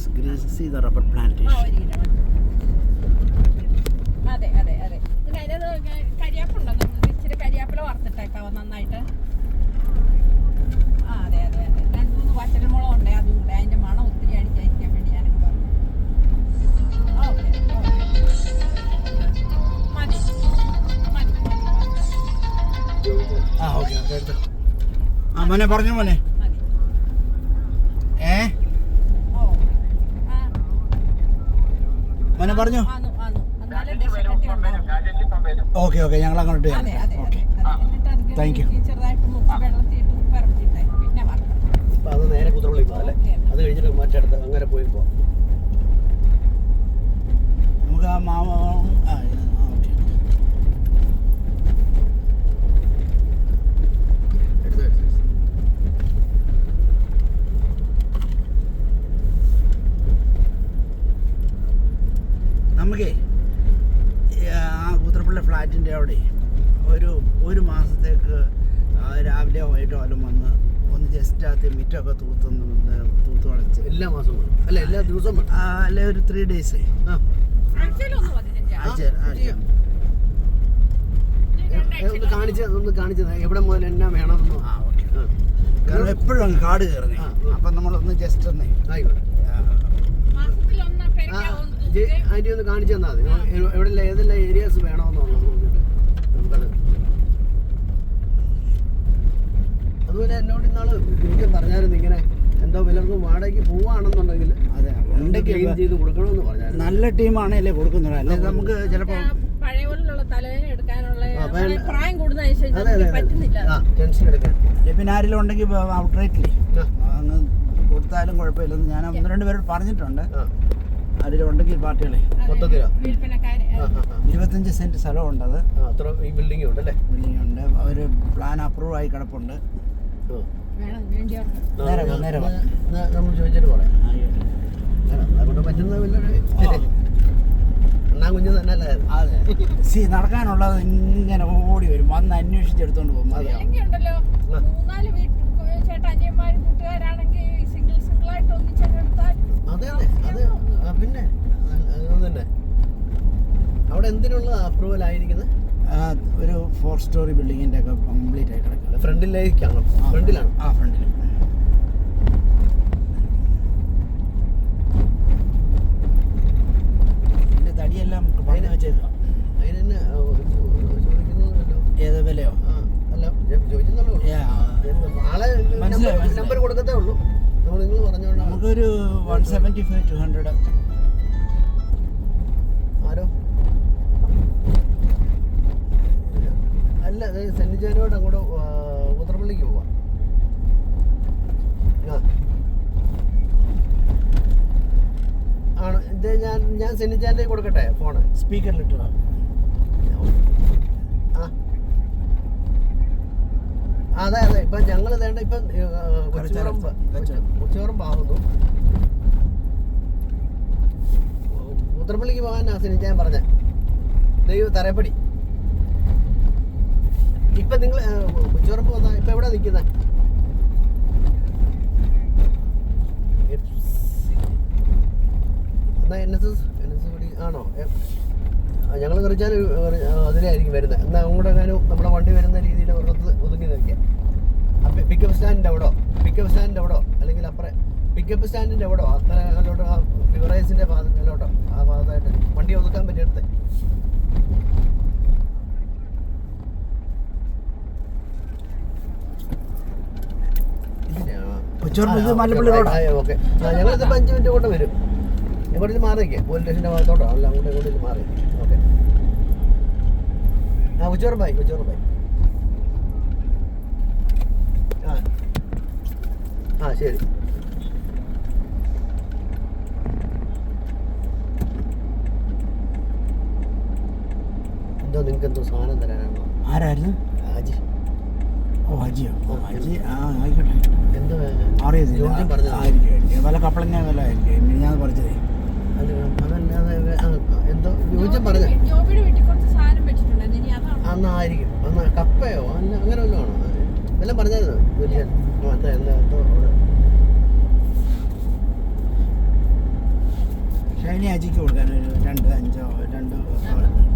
see the rubber plantation. അതെ അതെ അതെ. പിന്നെ അതിനകത്ത് കരിയാപ്പുണ്ടോ? ഇച്ചിരി കരിയാപ്പില വറുത്തിട്ടേക്കാവോ നന്നായിട്ട്. ആ അതെ അതെ അതെ. 2-3 വറ്റൽമുളക് ഉണ്ട്, അതും കൂടെ അതിന്റെ മണം ഒത്തിരി അടിക്കാതിരിക്കാൻ വേണ്ടി ഞാനൊക്കെ പറഞ്ഞു. ഓക്കെ മതി മതി ഓക്കെ. മോനെ പറഞ്ഞു മോനെ. മോനെ പറഞ്ഞു. ഓക്കെ ഓക്കെ, ഞങ്ങൾ അങ്ങോട്ട് താങ്ക് യു. അത് നേരെ കുതിരപ്പള്ളി പോകാം അല്ലേ? അത് കഴിഞ്ഞിട്ട് മറ്റടുത്ത് അങ്ങനെ പോയി പോവാം. നമുക്ക് ആ മാമ നമുക്കേ ആ കുതിരപ്പള്ളി ഫ്ലാറ്റിൻ്റെ അവിടെ ഒരു മാസത്തേക്ക് രാവിലെയോ വൈകിട്ടോ വല്ലതും വന്ന് ഒന്ന് ജസ്റ്റ് ആദ്യ മിറ്റമൊക്കെ തൂത്ത് കളച്ച് എല്ലാ മാസവും അല്ല എല്ലാ ദിവസവും അല്ലെ ഒരു 3 days ഒന്ന് കാണിച്ചത് എവിടെ മുതൽ എന്നാ വേണമെന്നോ. കാരണം എപ്പോഴും കാട് കയറുന്നേ. അപ്പം നമ്മളൊന്ന് ജസ്റ്റ് ഒന്നേ ആയിക്കോട്ടെ. അതിൻ്റെ ഒന്ന് കാണിച്ചു തന്നാൽ മതി. എവിടെ ഏതെല്ലാം ഏരിയാസ് വേണമെന്നുള്ളത് നോക്കിയിട്ട് നമുക്കത്. അതുപോലെ എന്നോട് ഇന്നാള് എനിക്ക് പറഞ്ഞായിരുന്നു ഇങ്ങനെ എന്തോ വിലർക്കും വാടകയ്ക്ക് പോവാണെന്നുണ്ടെങ്കിൽ ക്ലീൻ ചെയ്ത് കൊടുക്കണമെന്ന് പറഞ്ഞായിരുന്നു. നല്ല ടീമാണല്ലേ കൊടുക്കുന്നത്. അല്ലെ നമുക്ക് ചിലപ്പോൾ പഴയ പോലുള്ള തലവേദന എടുക്കാനുള്ള പ്രായം ടെൻഷൻ എടുക്കാൻ പിന്നെ ആരെങ്കിലും ഉണ്ടെങ്കിൽ ഔട്ട്റൈറ്റ്ലി അങ്ങ് കൊടുത്താലും കുഴപ്പമില്ലെന്ന് ഞാൻ 1-2 പേരോട് പറഞ്ഞിട്ടുണ്ട്. അതിലുണ്ടെങ്കിൽ പാർട്ടികളെ 25 സെന്റ് സ്ഥലമുണ്ട്. അത് അത്ര ഈ ബിൽഡിംഗ് ഉണ്ട് അല്ലേ? ബിൽഡിംഗ് ഉണ്ട്. ഒരു പ്ലാൻ അപ്രൂവ് ആയി കിടപ്പുണ്ട്. നേരെ നമ്മൾ ചോദിച്ചിട്ട് പറയാം. അതുകൊണ്ട് പറ്റുന്ന എന്നാ കുഞ്ഞു തന്നെ അല്ലേ? അതെ. നടക്കാനുള്ളത് ഇങ്ങനെ ഓടി വരും, വന്ന് അന്വേഷിച്ചെടുത്തോണ്ട് പോകും. അതെ അതെ. പിന്നെ തന്നെ അവിടെ എന്തിനുള്ള അപ്രൂവൽ ആയിരിക്കുന്നത്? ഒരു 4 story ബിൽഡിങ്ങിന്റെ ഒക്കെ കംപ്ലീറ്റ് ആയിട്ട് കിടക്കുക. ഫ്രണ്ടിലേക്കാണോ? ഫ്രണ്ടിലാണ്. ഫ്രണ്ടിൽ. ഇതിന്റെ തടിയെല്ലാം പറഞ്ഞു വെച്ചേക്കാം. അതിന് തന്നെ ചോദിക്കുന്നതല്ലോ. ഏത് വിലയോ? അല്ല ചോദിക്കുന്നുള്ളൂ. ആളെ നമ്പർ കൊടുക്കത്തേ ഉള്ളൂ. നിങ്ങൾ പറഞ്ഞോണ്ട് നമുക്കൊരു 175-200. ആരോ അല്ല, സെന്റ് ജോനോട് അങ്ങോട്ട് കുതിരപ്പള്ളിക്ക് പോവാം. ആണ് ഇത്. ഞാൻ സെന്റ് ജാൻ്റെ കൊടുക്കട്ടെ ഫോണ്? സ്പീക്കറിലിട്ടു. അതെ അതെ. ഇപ്പൊ ഞങ്ങൾ വേണ്ട ഇപ്പം കൊച്ചുപറമ്പാകുന്നു. കുതിരപ്പള്ളിക്ക് പോകാനാ സെനിച്ചാൻ പറഞ്ഞ തറയപ്പടി. ഇപ്പൊ നിങ്ങൾ കൊച്ചുപറമ്പ് വന്നാ ഇപ്പൊ എവിടെ നിൽക്കുന്നത്? എന്നാ NSS പടി ആണോ? ഞങ്ങൾ കറിച്ചാൽ അതിലായിരിക്കും വരുന്നത്. എന്നാൽ അങ്ങോട്ട് എങ്ങാനും നമ്മുടെ വണ്ടി വരുന്ന രീതിയിൽ ഒരിടത്ത് ഒതുങ്ങി നിൽക്കുക. പിക്കപ്പ് സ്റ്റാൻഡിൻ്റെ അവിടോ അല്ലെങ്കിൽ അപ്പുറം പിക്കപ്പ് സ്റ്റാൻഡിൻ്റെ അവിടോ അത്ര അങ്ങോട്ടോ ബിവറേജിൻ്റെ ഭാഗത്തോട്ടോ ആ ഭാഗത്തായിട്ട് വണ്ടി ഒതുക്കാൻ പറ്റിയെടുത്ത്. ഓക്കെ. ഞങ്ങളിതിപ്പോൾ 5 minute കൊണ്ട് വരും. ഇവിടെ മാറിയിരിക്കുക പോലീസ് സ്റ്റേഷൻ്റെ ഭാഗത്തോട്ടോ അല്ല അങ്ങോട്ടും ഇങ്ങോട്ടും മാറി. ഓക്കെ. കൊച്ചുപറമ്പായി. ശരി. എന്തോ നിങ്ങൾക്ക് എന്തോ സാധനം തരാനാണോ? ആരായിരുന്നു? ഹാജി. ഹാജിയോ? ഹാജി. ആയിക്കോട്ടെ. എന്തോ അറിയാം പറഞ്ഞത് വല്ല കപ്പളങ്ങ വല്ല ആയിരിക്കും. ഞാൻ പഠിച്ചതേ അതല്ലാതെ എന്തോ ചോദിച്ചാൽ പറഞ്ഞ അന്നായിരിക്കും. അന്ന് കപ്പയോ അല്ല അങ്ങനെ വല്ലതും ആണോ? എല്ലാം പറഞ്ഞായിരുന്നു. ശനിയാഴ്ചക്ക് കൊടുക്കാൻ ഒരു 2 5 2